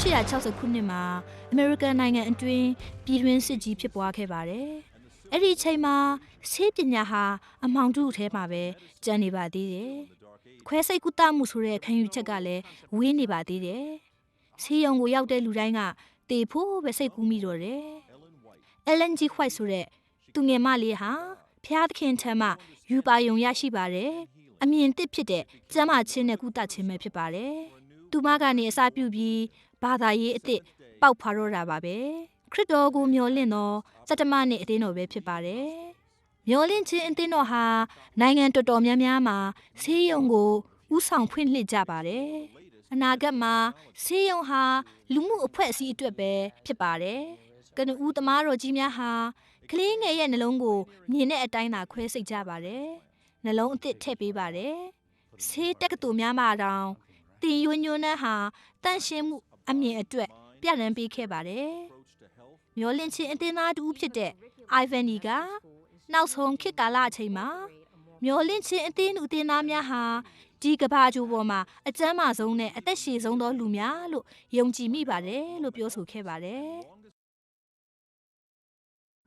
1860 ခုနှစ်မှာအမေရိကန်နိုင်ငံအတွင်းပြည်တွင်းစစ်ကြီးဖြစ်ပွားခဲ့ပါတယ်။အဲ့ဒီအချိန်မှာဆေးပညာဟာအမောင်တူထဲမှာပဲကျန်နေပါသေးတယ်။ခွဲစိတ်ကုသမှုဆိုတဲ့ခံယူချက်ကလည်းဝေးနေပါသေးတယ်။ဆေးရုံကိုရောက်တဲ့လူတိုင်းကတေဖို့ပဲစိတ်ကူးမိတော့တယ်။ Ellen G. White ဆိုတဲ့သူငယ်မလေးဟာဖျားသခင်ထံမှယူပါယုံရရှိပါတယ်။အမြင်သစ်ဖြစ်တဲ့ကျမ်းမာခြင်းနဲ့ကုသခြင်းပဲဖြစ်ပါတယ်။သူမကနေအစာပြုပြီးဘာသာရေးအစ်စ်ပေါက်ဖွာတော့တာပါပဲခရစ်တော်ကိုမျှော်လင့်သောစတမနှစ်အသင်းတော်ပဲဖြစ်ပါတယ်မျှော်လင့်ခြင်းအသင်းတော်ဟာနိုင်ငံတော်တော်များများမှာဆေးရုံကိုဥဆောင်ဖွင့်လှစ်ကြပါတယ်အနာဂတ်မှာဆေးရုံဟာလူမှုအဖွဲ့အစည်းအတွက်ပဲဖြစ်ပါတယ်ကနဦးသမားတော်ကြီးများဟာကလေးငယ်ရဲ့နှလုံးကိုမြင်တဲ့အတိုင်းသာခွဲစိတ်ကြပါတယ်နှလုံးအသစ်ထည့်ပေးပါတယ်ဆေးတက္ကသိုလ်များမှာတောင်တင်ယွညွန်းနှန်းဟာတန့်ရှင်းမှုအမြင်အတွက်ပြရန်ပေးခဲ့ပါတယ်။မျောလင့်ချင်းအသင်းသားတူဖြစ်တဲ့ Ivan ကနောက်ဆုံးခေတ်ကာလအချိန်မှာမျောလင့်ချင်းအသင်းသားများဟာဒီကဘာဂျိုပေါ်မှာအကျမ်းမာဆုံးနဲ့အသက်ရှည်ဆုံးသောလူများလို့ယုံကြည်မိပါတယ်လို့ပြောဆိုခဲ့ပါတယ်။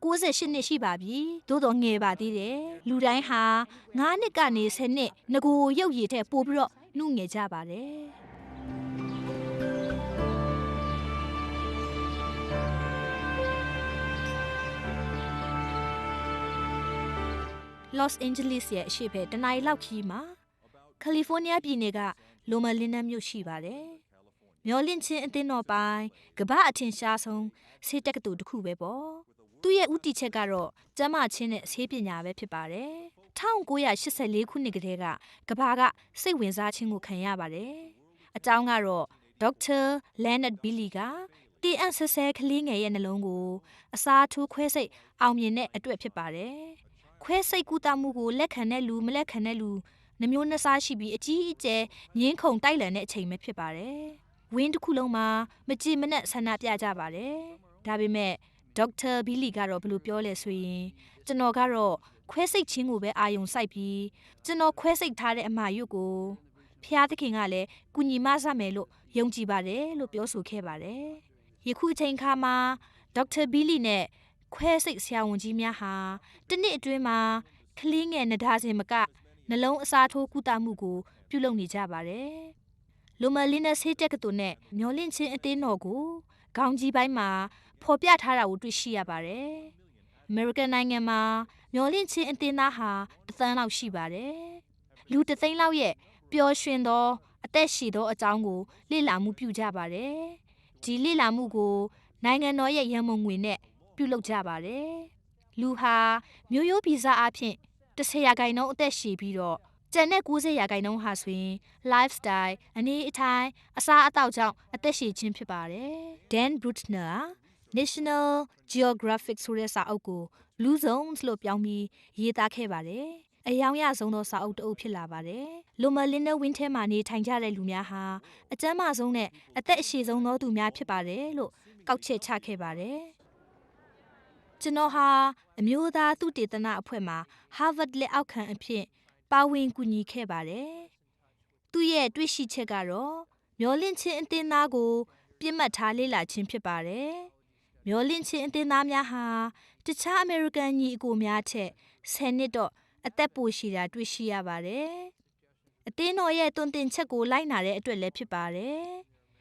98နှစ်ရှိပါပြီ။သို့တော်ငယ်ပါသေးတယ်။လူတိုင်းဟာ9နှစ်ကနေ10နှစ်ငကိုရုပ်ရည်ထက်ပိုပြီးတော့နှုငယ်ကြပါတယ်။ Los Angeles ရဲ့အရှေ့ဘက်တနင်္လာရီလောက်ခီးမှာကယ်လီဖိုးနီးယားပြည်နယ်ကလိုမလင်းနန်းမြို့ရှိပါတယ်။မျောလင့်ချင်းအသင်းတော်ပိုင်းကမ္ဘာအထင်ရှားဆုံးဆေးတက္ကသိုလ်တစ်ခုပဲပေါ့။သူ့ရဲ့ဦးတည်ချက်ကတော့ကျန်းမာခြင်းနဲ့ဆေးပညာပဲဖြစ်ပါတယ်။1984ခုနှစ်ကတည်းကကမ္ဘာကစိတ်ဝင်စားခြင်းကိုခံရပါတယ်။အကြောင်းကတော့ဒေါက်တာလန်နတ်ဘီလီကတင်အပ်ဆဲဆဲကလေးငယ်ရဲ့နှလုံးကိုအစားထိုးခွဲစိတ်အောင်မြင်တဲ့အတွက်ဖြစ်ပါတယ်။ခွဲစိတ်ကုသမှုကိုလက်ခံတဲ့လူမလက်ခံတဲ့လူနှမျိုးနှစားရှိပြီးအကြီးအကျယ်ငင်းခုန်တိုက်လန်တဲ့အချိန်ပဲဖြစ်ပါတယ်။ဝင်းတစ်ခုလုံးမှာမကြည်မနှက်ဆန္ဒပြကြပါတယ်။ဒါပေမဲ့ဒေါက်တာဘီလီကတော့ဘယ်လိုပြောလဲဆိုရင်ကျွန်တော်ကတော့ခွဲစိတ်ခြင်းကိုပဲအာရုံစိုက်ပြီးကျွန်တော်ခွဲစိတ်ထားတဲ့အမှားရုပ်ကိုဖျားသခင်ကလည်းကုညီမဆမယ်လို့ယုံကြည်ပါတယ်လို့ပြောဆိုခဲ့ပါတယ်။ယခုအချိန်ခါမှာဒေါက်တာဘီလီနဲ့ခွဲစိတ်ဆရာဝန်ကြီးများဟာတစ်နှစ်အတွင်းမှာကလေးငယ်နှဒါစင်မကနှလုံးအစားထိုးကုသမှုကိုပြုလုပ်နေကြပါတယ်။လိုမလင်းနဲ့ဆေးတက်ကတူနဲ့မျောလင့်ချင်းအသင်းတော်ကိုခေါင်းကြီးပိုင်းမှာဖော်ပြထားတာကိုတွေ့ရှိရပါတယ်။အမေရိကန်နိုင်ငံမှာမျောလင့်ချင်းအသင်းသားဟာ1 သန်းလောက်ရှိပါတယ်။လူ1 သိန်းလောက်ရဲ့ပျော်ရွှင်သောအသက်ရှည်သောအကြောင်းကိုလေ့လာမှုပြုကြပါတယ်။ဒီလေ့လာမှုကိုနိုင်ငံတော်ရဲ့ရန်ပုံငွေနဲ့ပြုလုပ်ကြပါတယ်။လူဟာမျိုးရိုးဗီဇအဖြစ်10%အသက်ရှည်ပြီးတော့ကျန်တဲ့90%ဟာဆိုရင် lifestyle အနေအထိုင်အစားအသောက်ကြောင့်အသက်ရှည်ခြင်းဖြစ်ပါတယ်။ Dan Brutner National Geographic ဆိုတဲ့စာအုပ်ကိုလူဆုံးလို့ပြောင်းပြီးရေးသားခဲ့ပါတယ်။အယောင်ရဆုံးသောစာအုပ်တစ်အုပ်ဖြစ်လာပါတယ်။လိုမလင်းနဲ့ဝင်းထဲမှာနေထိုင်ကြတဲ့လူများဟာအကျန်းမာဆုံးနဲ့အသက်အရှည်ဆုံးသောသူများဖြစ်ပါတယ်လို့ကောက်ချက်ချခဲ့ပါတယ်။ကျွန်တော်ဟာအမျိုးသားသုတေသနအဖွဲ့မှာ Harvard လက်အောက်ခံအဖြစ်ပါဝင်ကူညီခဲ့ပါတယ်။သူ့ရဲ့တွေ့ရှိချက်ကတော့မျောလင့်ချင်းအသင်းသားကိုပြစ်မှတ်ထားလေ့လာခြင်းဖြစ်ပါတယ်။မျောလင့်ချင်းအသင်းသားများဟာတခြားအမေရိကန်ညီအကိုများထက်10 နှစ်တော့အသက်ပိုရှည်တာတွေ့ရှိရပါတယ်။အသင်းတော်ရဲ့တွင်တင်ချက်ကိုလိုက်နာတဲ့အတွက်လည်းဖြစ်ပါတယ်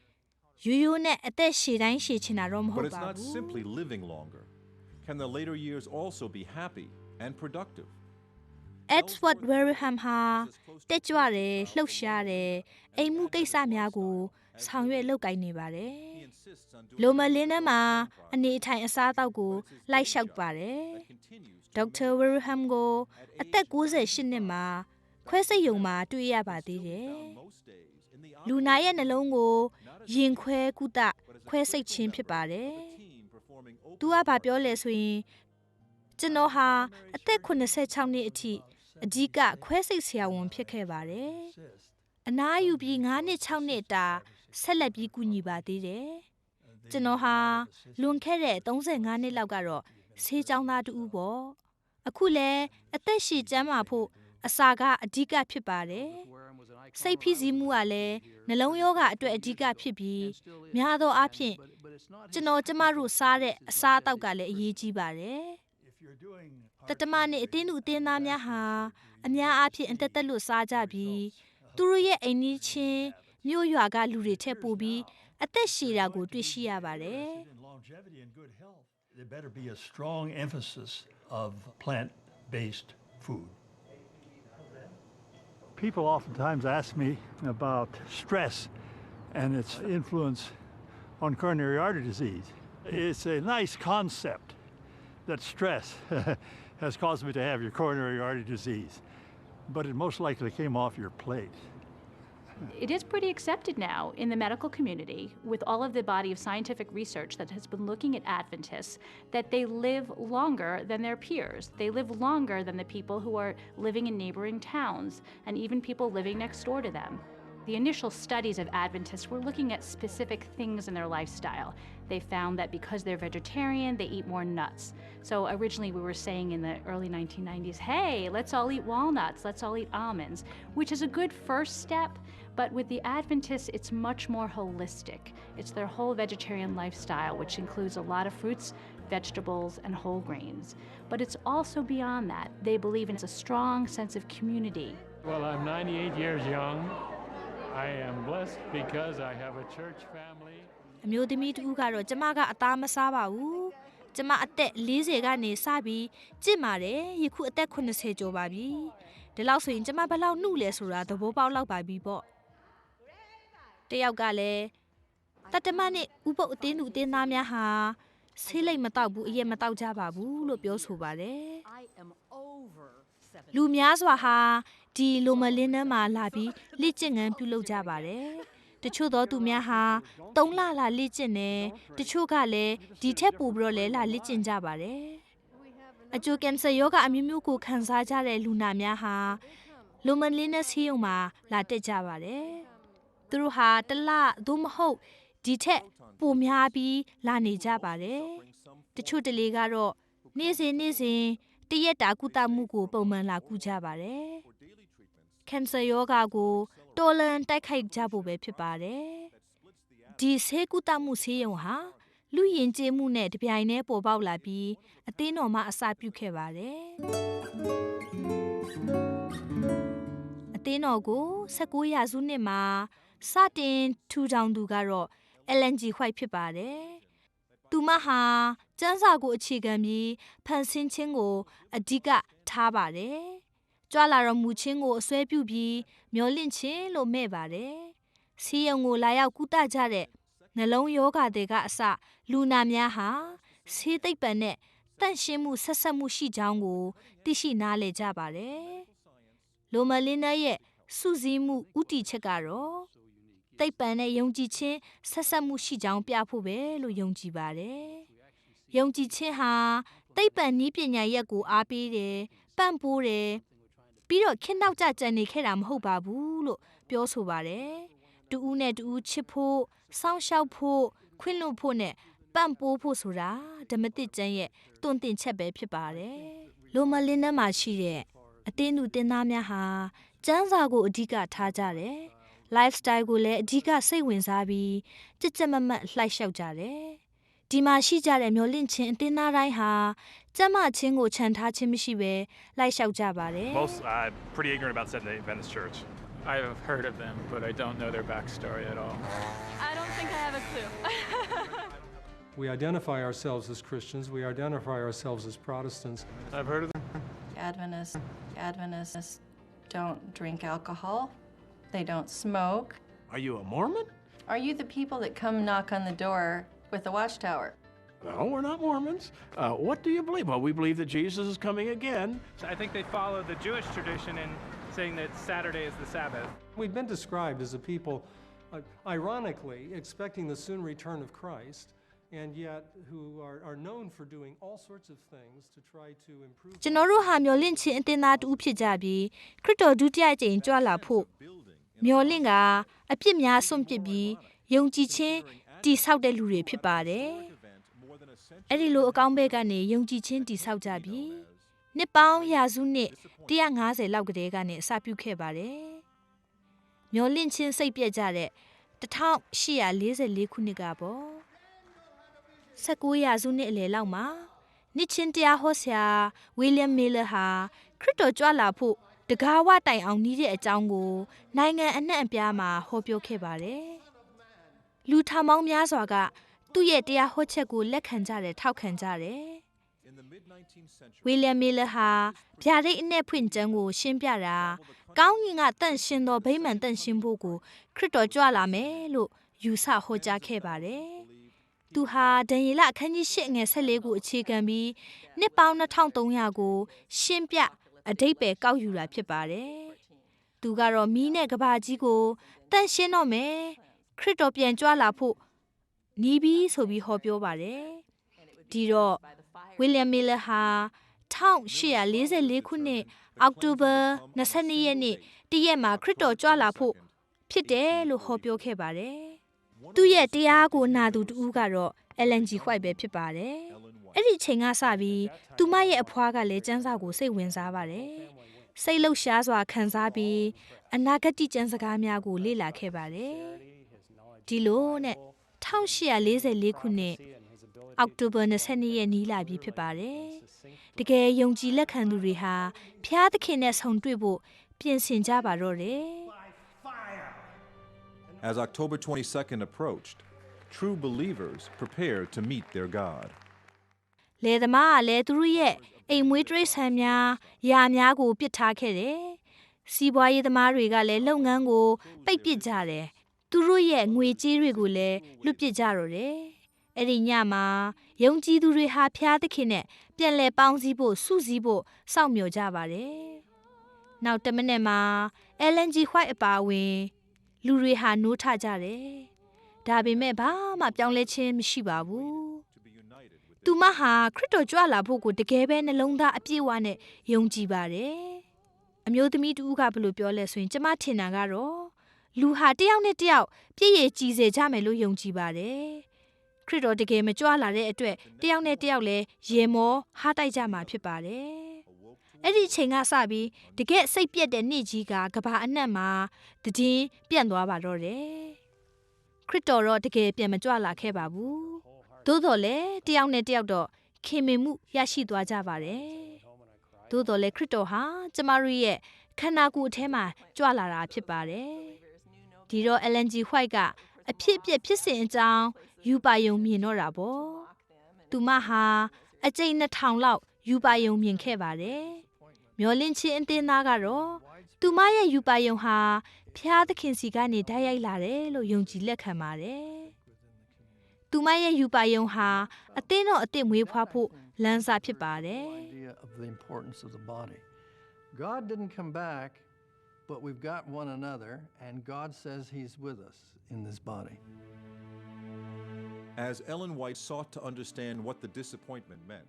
။ရိုးရိုးနဲ့အသက်ရှည်တိုင်းရှည်ချင်တာတော့မဟုတ်ပါဘူး။ Can the later years also be happy and productive? Edward Wareham ဟာတက်ကြွတယ်လှုပ်ရှားတယ်အိမ်မှုကိစ္စများကိုဆောင်ရွက်လုပ်ကိုင်နေပါတယ်လိုမလင်းထဲမှာအနေထိုင်အစားအသောက်ကိုလိုက်လျှောက်ပါတယ်ဒေါက်တာ Wareham ကိုအသက်68နှစ်မှာခွဲစိတ်ရုံမှာတွေ့ရပါသေးတယ်လူနာရဲ့နှလုံးကိုရင်ခွဲကုသခွဲစိတ်ခြင်းဖြစ်ပါတယ်သူကဘာပြောလဲဆိုရင်ကျွန်တော်ဟာအသက်86နှစ်အထိအဓိကခွဲစိတ်ဆရာဝန်ဖြစ်ခဲ့ပါတယ်။အနားယူပြီး9 နှစ်6 နှစ်တာဆက်လက်ပြီးကူညီပါသေးတယ်။ကျွန်တော်ဟာလွန်ခဲ့တဲ့35နှစ်လောက်ကတော့ဆေးကျောင်းသားတူပေါ့။အခုလည်းအသက်ရှည်ကျန်းမာဖို့ အစာကအဓိကဖြစ်ပါတယ်စိတ်ဖိစီးမှုကလည်းနှလုံးရောဂါအတွက်အဓိကဖြစ်ပြီးများသောအားဖြင့်ကျွန်တော်ကျမတို့စားတဲ့အစားအသောက်ကလည်းအရေးကြီးပါတယ်တတမနဲ့အတင်းသူအတင်းသားများဟာအများအားဖြင့်အသက်သက်လို့စားကြပြီးသူတို့ရဲ့အိမ်နီးချင်းမြို့ရွာကလူတွေထက်ပိုပြီးအသက်ရှည်တာကိုတွေ့ရှိရပါတယ် There better be a strong emphasis of plant-based food. People oftentimes ask me about stress and its influence on coronary artery disease. It's a nice concept that stress has caused me to have your coronary artery disease, but it most likely came off your plate. It is pretty accepted now in the medical community with all of the body of scientific research that has been looking at Adventists that they live longer than their peers. They live longer than the people who are living in neighboring towns and even people living next door to them. The initial studies of Adventists were looking at specific things in their lifestyle. They found that because they're vegetarian, they eat more nuts. So originally we were saying in the early 1990s, hey, let's all eat walnuts, let's all eat almonds, which is a good first step. But with the Adventists, it's much more holistic. It's their whole vegetarian lifestyle, which includes a lot of fruits, vegetables, and whole grains. But it's also beyond that. They believe in a strong sense of community. Well, I'm 98 years young. I am blessed because I have a church family. အမျိုးသမီးတူကတော့ကျမကအသားမစားပါဘူးကျမအသက်40ကနေစပြီးကြစ်ပါတယ်ယခုအသက်80ကျော်ပါပြီဒီလောက်ဆိုရင်ကျမဘယ်လောက်နှုလဲဆိုတာသဘောပေါက်လောက်ပါပြီပေါ့တယောက်ကလည်းတတမနဲ့ဥပုပ်အတင်းသူအတင်းသားများဟာဆေးလိပ်မတောက်ဘူးအရက်မတောက်ကြပါဘူးလို့ပြောဆိုပါတယ်လူများစွာဟာဒီလိုမလင်းနှမ်းမှာလာပြီးလက်ကျင့်ငန်းပြုလုပ်ကြပါတယ်တချို့သောသူများဟာ3လလာလက်ကျင့်တယ်တချို့ကလည်းဒီထက်ပိုပြီးတော့လဲလာလက်ကျင့်ကြပါတယ်အကျိုးကင်ဆာရောဂါအမျိုးမျိုးကိုခံစားကြတဲ့လူနာများဟာလိုမလင်းနဲ့ဆေးရုံမှာလာတက်ကြပါတယ်သူတို့ဟာတလသို့မဟုတ်ဒီထက်ပိုများပြီးလာနေကြပါတယ်တချို့တလေကတော့နေ့စဉ်တရက်တာကုသမှုကိုပုံမှန်လာကုကြပါတယ်ကင်ဆာရောဂါကိုတော်လန်တိုက်ခိုက်ကြဖို့ပဲဖြစ်ပါတယ်ဒီဆေးကုသမှုဆေးရုံဟာလူယဉ်ကျေးမှုနဲ့တပြိုင်တည်းပေါ်ပေါက်လာပြီးအသင်းတော်မှအစပြုခဲ့ပါတယ်အသင်းတော်ကို19ရာစုနှစ်မှာစတင်ထူထောင်သူကတော့ LNG White ဖြစ်ပါတယ်သူမဟာကျမ်းစာကိုအခြေခံပြီးဖန်ဆင်းခြင်းကိုအဓိကထားပါတယ်ကြွလာတော်မူခြင်းကိုအစွဲပြုပြီးမျောလင့်ခြင်းလို့မဲ့ပါတယ်စီယုံကိုလာရောက်ကုသကြတဲ့နှလုံးရောဂါတွေကအစလူနာများဟာဆေးသိပ္ပံနဲ့တန့်ရှင်းမှုဆက်ဆက်မှုရှိကြောင်းကိုသိရှိနားလည်ကြပါတယ်လိုမလင်းရဲ့စုစည်းမှုဥတီချက်ကတော့သိပ္ပံနဲ့ယုံကြည်ခြင်းဆက်ဆက်မှုရှိကြောင်းပြဖို့ပဲလို့ယုံကြည်ပါတယ်ယုံကြည်ခြင်းဟာသိပ္ပံနည်းပညာရက်ကိုအားပေးတယ်ပံ့ပိုးတယ်ပြီးတော့ခင်းနောက်ကျနေခဲ့တာမဟုတ်ပါဘူးလို့ပြောဆိုပါတယ်တူဦးနဲ့တူဦးချစ်ဖို့စောင့်ရှောက်ဖို့ခွင့်လွှတ်ဖို့နဲ့ပံ့ပိုးဖို့ဆိုတာဓမ္မသစ်ကျမ်းရဲ့တွင်တင်ချက်ပဲဖြစ်ပါတယ်လိုမလင်းထဲမှာရှိတဲ့အသင်းသူတင်သားများဟာကျမ်းစာကိုအဓိကထားကြတယ် lifestyle ကိုလည်းအဓိကစိတ်ဝင်စားပြီးကြက်မတ်လှိုက်လျှောက်ကြတယ်ဒီမှာရှိကြတဲ့မျောလင့်ခြင်းအသင်းသားတိုင်းဟာကျမ်းမာခြင်းကိုခြံထားခြင်းမရှိဘဲလိုက်လျှောက်ကြပါတယ် Most pretty ignorant about Seventh-day Adventist Church. I have heard of them, but I don't know their backstory at all. I don't think I have a clue. We identify ourselves as Christians. We identify ourselves as Protestants. I've heard of them. Adventists don't drink alcohol. They don't smoke. Are you a Mormon? Are you the people that come knock on the door with the watchtower? No, we're not Mormons. What do you believe? Well, we believe that Jesus is coming again. I think they follow the Jewish tradition in saying that Saturday is the Sabbath. We've been described as a people, ironically, expecting the soon return of Christ, and yet who are known for doing all sorts of things to try to improve. ကျွန်တော်တို့ဟာမျောလင့်ခြင်းအသင်းသားတူဖြစ်ကြပြီးခရစ်တော်ဒုတိယကြိမ်ကြွလာဖို့မျောလင့်ကအပြစ်များစွန့်ပစ်ပြီးယုံကြည်ခြင်းတည်ဆောက်တဲ့လူတွေဖြစ်ပါတယ်အဲ့ဒီလိုအကောင်းဘက်ကနေယုံကြည်ခြင်းတည်ဆောက်ကြပြီးနှစ်ပေါင်းရာစုနှစ် 150လောက်ကတည်းကနေအစပြုခဲ့ပါတယ်။မျောလင့်ချင်းစိတ်ပြက်ကြတဲ့1844ခုနှစ်ကပေါ့19ရာစုနှစ်အလယ်လောက်မှာနှစ်ချင်းတရားဟောဆရာဝီလျံမေလဟာခရစ်တော်ကြွလာဖို့တကားဝတိုင်အောင်နီးတဲ့အကြောင်းကိုနိုင်ငံအနှံ့အပြားမှာဟောပြောခဲ့ပါတယ်။လူထောင်ပေါင်းများစွာကသူ့ရဲ့တရားဟောချက်ကိုလက်ခံကြတယ်ထောက်ခံကြတယ်။ဝီလျံမေလဟာဗျာဒိတ်အနဲ့ဖွင့်ကျမ်းကိုရှင်းပြတာကောင်းကင်ကတန့်ရှင်းသောဗိမာန်တန့်ရှင်းဖို့ကိုခရစ်တော်ကြွလာမယ်လို့ယူဆဟောကြားခဲ့ပါတယ်။သူဟာဒံယေလအခန်းကြီး8ငယ်14ကိုအခြေခံပြီးနှစ်ပေါင်း2300ကိုရှင်းပြအဓိပ္ပာယ်ကောက်ယူတာဖြစ်ပါတယ်။သူကတော့မီးနဲ့ကဘာကြီးကိုတန့်ရှင်းတော့မယ်ခရစ်တော်ပြန်ကြွလာဖို့နီးပြီးဆိုပြီးဟောပြောပါတယ်။ဒီတော့ဝီလျံမီလဟာ1844ခုနှစ်အောက်တိုဘာ22ရက်နေ့တရက်မှာခရစ်တော်ကြွလာဖို့ဖြစ်တယ်လို့ဟောပြောခဲ့ပါတယ်။သူ့ရဲ့တရားကိုနာသူတူကတော့ LNG White ပဲဖြစ်ပါတယ်။အဲ့ဒီချိန်ကစပြီးသူမရဲ့အဖွားကလည်းကျမ်းစာကိုစိတ်ဝင်စားပါတယ်။စိတ်လှုပ်ရှားစွာခံစားပြီးအနာဂတ်ကျမ်းစကားများကိုလေ့လာခဲ့ပါတယ်။ဒီလိုနဲ့1844ခုနှစ်အောက်တိုဘာ22ရက်နီးလာပြီဖြစ်ပါတယ်။တကယ်ယုံကြည်လက်ခံသူတွေဟာဖျားသခင်နဲ့ဆုံတွေ့ဖို့ပြင်ဆင်ကြပါတော့တယ်။ As October 22nd approached, true believers prepared to meet their God. လေသမားကလည်းသူတို့ရဲ့အိမ်မွေးတိရစ္ဆာန်များယာများကိုပစ်ထားခဲ့တယ်။စီးပွားရေးသမားတွေကလည်းလုပ်ငန်းကိုပိတ်ပစ်ကြတယ်။သူတို့ရဲ့ငွေကြေးတွေကိုလည်းလွတ်ပစ်ကြတော့တယ်။အဲ့ဒီညမှာယုံကြည်သူတွေဟာဖျားသခင်နဲ့ပြန်လည်ပေါင်းစည်းဖို့စုစည်းဖို့စောင့်မျှော်ကြပါတယ်။နောက်တစ်မိနစ်မှာ LNG White အပါအဝင်လူတွေဟာနိုးထကြတယ်။ဒါပေမဲ့ဘာမှပြောင်းလဲခြင်းမရှိပါဘူး။သူမဟာခရစ်တော်ကြွလာဖို့ကိုတကယ်ပဲနှလုံးသားအပြည့်အဝနဲ့ယုံကြည်ပါတယ်။အမျိုးသမီးတူကဘယ်လိုပြောလဲဆိုရင်ကျမထင်တာကတော့လူဟာတယောက်နဲ့တယောက်ပြည့်ရည်ကြည်စေကြမယ်လို့ယုံကြည်ပါတယ်။ခရစ်တော်တကယ်မကြွလာတဲ့အတွက်တယောက်နဲ့တယောက်လည်းရေမောဟားတိုက်ကြမှာဖြစ်ပါတယ်။အဲ့ဒီချိန်ကစပြီးတကယ်စိတ်ပြက်တဲ့နေ့ကြီးကကဘာအနှံ့မှာတည်င်းပြန့်သွားပါတော့တယ်။ခရစ်တော်တော့တကယ်ပြန်မကြွလာခဲ့ပါဘူး။သို့တော်လည်းတယောက်နဲ့တယောက်တော့ခင်မင်မှုရရှိသွားကြပါတယ်။သို့တော်လည်းခရစ်တော်ဟာကျမတို့ရဲ့ခန္ဓာကိုယ်အထဲမှာကြွလာတာဖြစ်ပါတယ်။ဒီတော့ LNG White ကအဖြစ်အပျက်ဖြစ်စဉ်အကြောင်းယူပါယုံမြင်တော့တာပေါ့။သူမဟာအကျိန်2000လောက်ယူပါယုံမြင်ခဲ့ပါတယ်။မျောလင့်ချင်းအသင်းသားကတော့သူမရဲ့ယူပါယုံဟာဖျားသခင်စီကနေဓာတ်ရိုက်လာတယ်လို့ယုံကြည်လက်ခံပါတယ်။သူမရဲ့ယူပါယုံဟာအသင်းတော်အသစ်မွေးဖွားဖို့လမ်းစာဖြစ်ပါတယ်။ God didn't come back, but we've got one another, and God says He's with us in this body. As Ellen White sought to understand what the disappointment meant,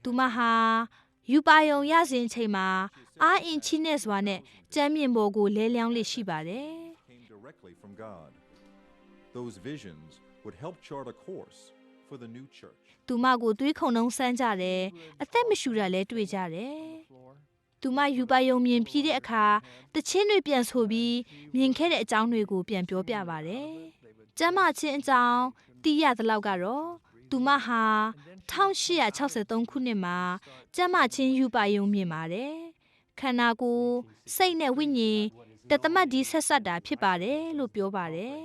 သူမဟာယူပါယုံရစဉ်ချိန်မှာအာအင်ချိနဲ့စွာနဲ့ကျမ်းမြင့်ပေါ်ကိုလဲလျောင်းလေးရှိပါတယ်။ came directly from God. Those visions would help chart a course for the new church. သူမကိုသွေးခုန်နှုံးဆန်းကြတယ်အသက်မရှူတာလဲတွေ့ကြတယ်သူမယူပါယုံမြင်ပြီးတဲ့အခါတချင်းတွေပြန်ဆိုပြီးမြင်ခဲ့တဲ့အကြောင်းတွေကိုပြန်ပြောပြပါတယ်ကျမ်းမာခြင်းအကြောင်းသိရသလောက်ကတော့သူမဟာ1863ခုနှစ်မှာကျမ်းမာခြင်းယူပါယုံမြင်ပါတယ်ခန္ဓာကိုယ်စိတ်နဲ့ဝိညာဉ်တသမတ်ဒီဆက်ဆက်တာဖြစ်ပါတယ်လို့ပြောပါတယ်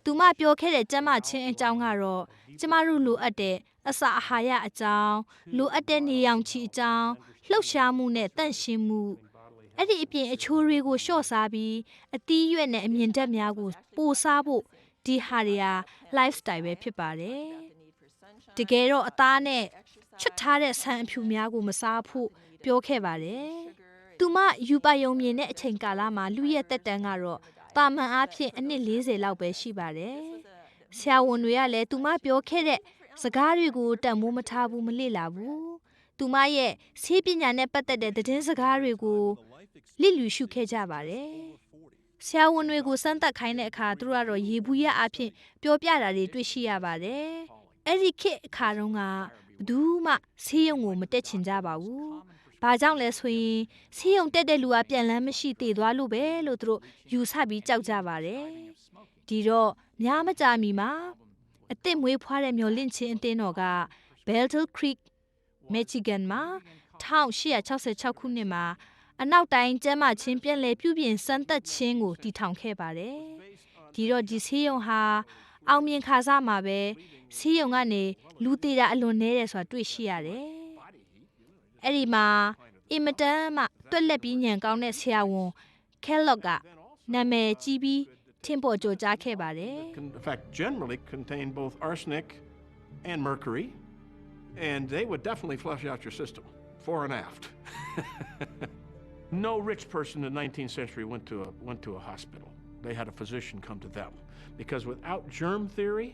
သူမပြောခဲ့တဲ့ကျမ်းမာခြင်းအကြောင်းကတော့ကျမတို့လိုအပ်တဲ့အစာအာဟာရအကြောင်းလိုအပ်တဲ့နေရောင်ခြည်အကြောင်းလှုပ်ရှားမှုနဲ့တန့်ရှင်းမှုအဲ့ဒီအပြင်အချိုးတွေကိုလျှော့စားပြီးအသီးရွက်နဲ့အမြင့်ဓာတ်များကိုပိုစားဖို့ဒီဟာတွေဟာ lifestyle ပဲဖြစ်ပါတယ်တကယ်တော့အသားနဲ့ချွတ်ထားတဲ့ဆန်အဖြူများကိုမစားဖို့ပြောခဲ့ပါတယ်သူမယူပါယုံမြင်တဲ့အချိန်ကာလမှာလူရဲ့တက်တန်းကတော့တာမန်အားဖြင့်အနှစ်40လောက်ပဲရှိပါတယ်ဆရာဝန်တွေကလည်းသူမပြောခဲ့တဲ့စကားတွေကိုတန်မိုးမထားဘူးမလေ့လာဘူးသူမရဲ့ဆေးပညာနဲ့ပတ်သက်တဲ့သတင်းစကားတွေကိုလစ်လျူရှုခဲ့ကြပါတယ်ဆရာဝန်တွေကိုစမ်းသပ်ခိုင်းတဲ့အခါသူတို့ကတော့ရေဘူးရအဖြစ်ပြောပြတာတွေတွေ့ရှိရပါတယ်အဲ့ဒီခေတ်အခါတုန်းကဘယ်သူမှဆေးရုံကိုမတက်ချင်ကြပါဘူး ဘာကြောင့်လဲဆိုရင်ဆေးရုံတက်တဲ့လူကပြန်လန်းမရှိသေးသွားလို့ပဲလို့သူတို့ယူဆပြီးကြောက်ကြပါတယ်ဒီတော့များမကြာမီမှာအသစ်မွေးဖွားတဲ့မျော်လင့်ခြင်းအသင်းတော်က Battle Creek Michigan မှာ1866ခုနှစ်မှာအနောက်တိုင်းကျမ်းမာချင်းပြန်လည်ပြုပြင်စမ်းသပ်ခြင်းကိုတည်ထောင်ခဲ့ပါတယ်ဒီတော့ဒီဆေးရုံဟာအောင်မြင်ခါစားမှာပဲဆေးရုံကနေလူသေးတာအလွန်နည်းတယ်ဆိုတာတွေ့ရှိရတယ်အဲ့ဒီမှာအင်မတန်မှတွက်လက်ပြီးညံကောင်းတဲ့ဆရာဝန်ကဲလော့ကနာမည်ကြီးပြီးထင်ပေါ်ကျော်ကြားခဲ့ပါတယ် In fact, generally contain both arsenic and mercury, and they would definitely flush out your system, fore and aft. No rich person in the 19th century went to a hospital. They had a physician come to them, because without germ theory,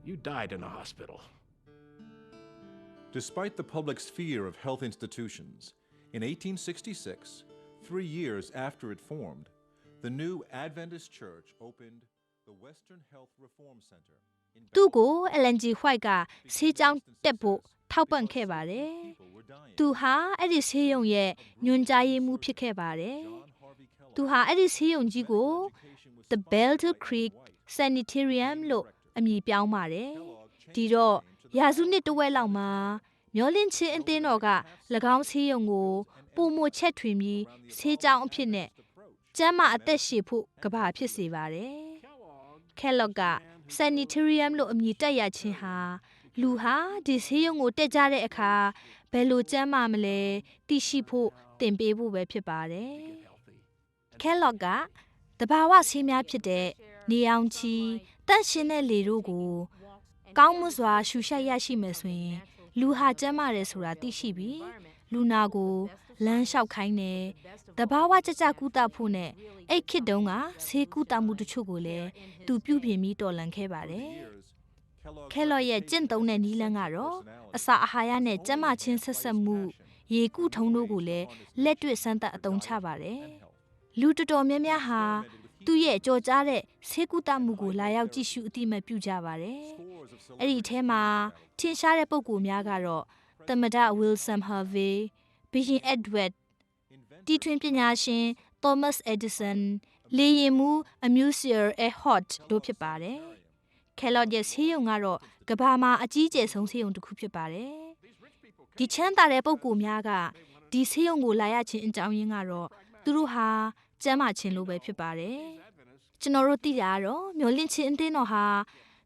you died in a hospital. Despite the public's fear of health institutions, in 1866, 3 years after it formed, the new Adventist Church opened the Western Health Reform Center. သူ့ကို LNG White ကဆေးကြောင်းတက်ဖို့ထောက်ပံ့ခဲ့ပါတယ်သူဟာအဲ့ဒီဆေးရုံရဲ့ညွှန်ကြားရေးမှူးဖြစ်ခဲ့ပါတယ်သူဟာအဲ့ဒီဆေးရုံကြီးကို The Battle Creek Sanitarium လို့အမည်ပြောင်းပါတယ်ဒီတော့ရာစုနှစ်တဝက်လောက်မှာမျောလင့်ချင်းအသင်းတော်က၎င်းဆေးရုံကိုပုံမချက်ထွင်ပြီးဆေးကြောင်းအဖြစ်နဲ့ကျမ်းမာအသက်ရှည်ဖို့ကဘာဖြစ်စေပါတယ်ကဲလော့ကSanitarium လို့အမည်တက်ရခြင်းဟာလူဟာဒီဆေးရုံကိုတက်ကြတဲ့အခါဘယ်လိုကျန်းမာမလဲသိရှိဖို့သင်ပေးဖို့ပဲဖြစ်ပါတယ်။ကဲလော့ကတဘာဝဆေးများဖြစ်တဲ့နေအောင်ချီတန့်ရှင်းတဲ့လေတို့ကိုကောင်းမွန်စွာရှူရှိုက်ရရှိမယ်ဆိုရင်လူဟာကျန်းမာတယ်ဆိုတာသိရှိပြီးလူနာကိုလမ်းလျှောက်ခိုင်းတယ်တဘာဝကြကြကုသဖို့နဲ့အဲ့ခေတ်တုန်းကဆေးကုသမှုတချို့ကိုလည်းသူပြုပြင်ပြီးတော်လှန်ခဲ့ပါတယ်ကဲလော့ရဲ့ကျင့်သုံးတဲ့နည်းလမ်းကတော့အစာအာဟာရနဲ့ကျန်းမာခြင်းဆက်ဆက်မှုရေကုထုံးတို့ကိုလည်းလက်တွေ့စမ်းသပ်အသုံးချပါတယ်လူတော်တော်များများဟာသူ့ရဲ့ကြော်ကြားတဲ့ဆေးကုသမှုကိုလာရောက်ကြည့်ရှုအတိအမှတ်ပြုကြပါတယ်အဲ့ဒီအထဲမှာထင်ရှားတဲ့ပုံကိုများကတော့သမ္မတ Wilson Harvey ဘုရင် Edward တီထွင်ပညာရှင် Thomas Edison လေယာဉ်မှူး Amusir Earhart တို့ဖြစ်ပါတယ်ကဲလော့ရဲ့ဆေးရုံကတော့ကမ္ဘာမှာအကြီးကျယ်ဆုံးဆေးရုံတစ်ခုဖြစ်ပါတယ်ဒီချမ်းသာတဲ့ပုံကိုများကဒီဆေးရုံကိုလာရခြင်းအကြောင်းရင်းကတော့သူတို့ဟာကျမ်းမာခြင်းလို့ပဲဖြစ်ပါတယ်ကျွန်တော်တို့သိတာကတော့မျောလင့်ခြင်းအသင်းတော်ဟာ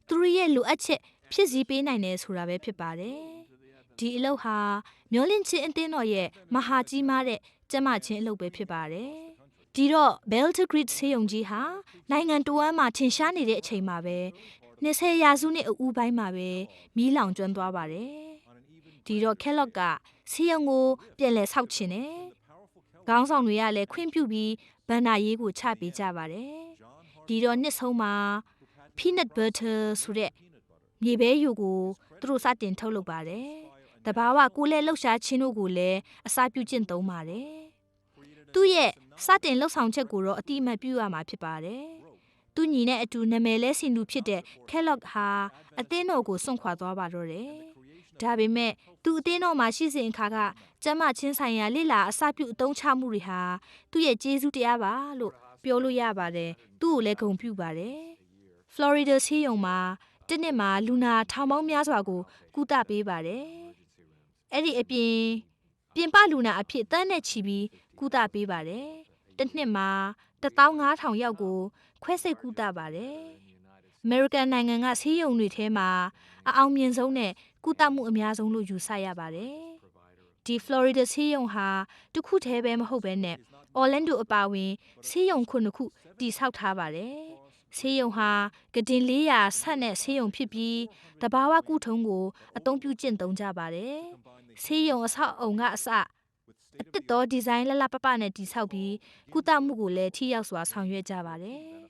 သူတို့ရဲ့လိုအပ်ချက်ဖြည့်ဆည်းပေးနိုင်တယ်ဆိုတာပဲဖြစ်ပါတယ်ဒီအလုပ်ဟာမျောလင့်ခြင်းအသင်းတော်ရဲ့မဟာကြီးမားတဲ့ကျမ်းမာခြင်းအလုပ်ပဲဖြစ်ပါတယ်ဒီတော့ Battle Creek ဆေးရုံကြီးဟာနိုင်ငံတော်ဝန်မှာထင်ရှားနေတဲ့အချိန်မှာပဲ20ရာစုနှစ်အဦးပိုင်းမှာပဲမီးလောင်ကျွမ်းသွားပါတယ်ဒီတော့ကဲလော့ကဆေးရုံကိုပြန်လည်ဆောက်ချင်တယ်ခေါင်းဆောင်တွေကလည်းခွင့်ပြုပြီးဘန်နာရေးကိုချပေးကြပါတယ်ဒီတော့နှစ်ဆုံးမှာ peanut butter ဆိုတဲ့မြေပဲယိုကိုသူတို့စတင်ထုတ်လုပ်ပါတယ်တဘာဝကိုလည်းလှုပ်ရှားခြင်းတို့ကိုလည်းအစာပြုကျင့်သုံးပါတယ်သူ့ရဲ့စတင်လှုပ်ဆောင်ချက်ကိုတော့အတိအမှတ်ပြုရမှာဖြစ်ပါတယ်သူညီနဲ့အတူနာမည်လဲဆင်သူဖြစ်တဲ့ကဲလော့ဟာအသင်းတော်ကိုစွန့်ခွာသွားပါတော့တယ်ဒါပေမဲ့သူအသင်းတော်မှာရှိစဉ်အခါကကျမ်းမာချင်းဆိုင်ရာလိလာအစပြုအသုံးချမှုတွေဟာသူ့ရဲ့ကျေးဇူးတရားပါလို့ပြောလို့ရပါတယ်သူ့ကိုလည်းဂုဏ်ပြုပါတယ်ဖလော်ရီဒါဆေးရုံမှာတစ်နှစ်မှာလူနာထောင်ပေါင်းများစွာကိုကုသပေးပါတယ်အဲ့ဒီအပြင်ပလူနာအဖြစ်တန်းနဲ့ချီပြီးကုသပေးပါတယ်တစ်နှစ်မှာ15000ယောက်ကိုခွဲစိတ်ကုသပါတယ်အမေရိကန်နိုင်ငံကဆေးရုံတွေထဲမှာအအောင်မြင်ဆုံးနဲ့ကုသမှုအများဆုံးလို့ယူဆရပါတယ်ဒီဖလော်ရီဒါဆေးရုံဟာတစ်ခုတည်းပဲမဟုတ်ဘဲနဲ့အော်လန်ဒိုအပါအဝင်ဆေးရုံ9ခုတည်ဆောက်ထားပါတယ်ဆေးရုံဟာကတင်400ဆန့်တဲ့ဆေးရုံဖြစ်ပြီးတဘာဝကုထုံးကိုအသုံးပြုကျင့်သုံးကြပါတယ်ဆေးရုံအဆောက်အုံကအစအတစ်တော်ဒီဇိုင်းလှလှပပနဲ့တည်ဆောက်ပြီးကုသမှုကိုလည်းထိရောက်စွာဆောင်ရွက်ကြပါတယ်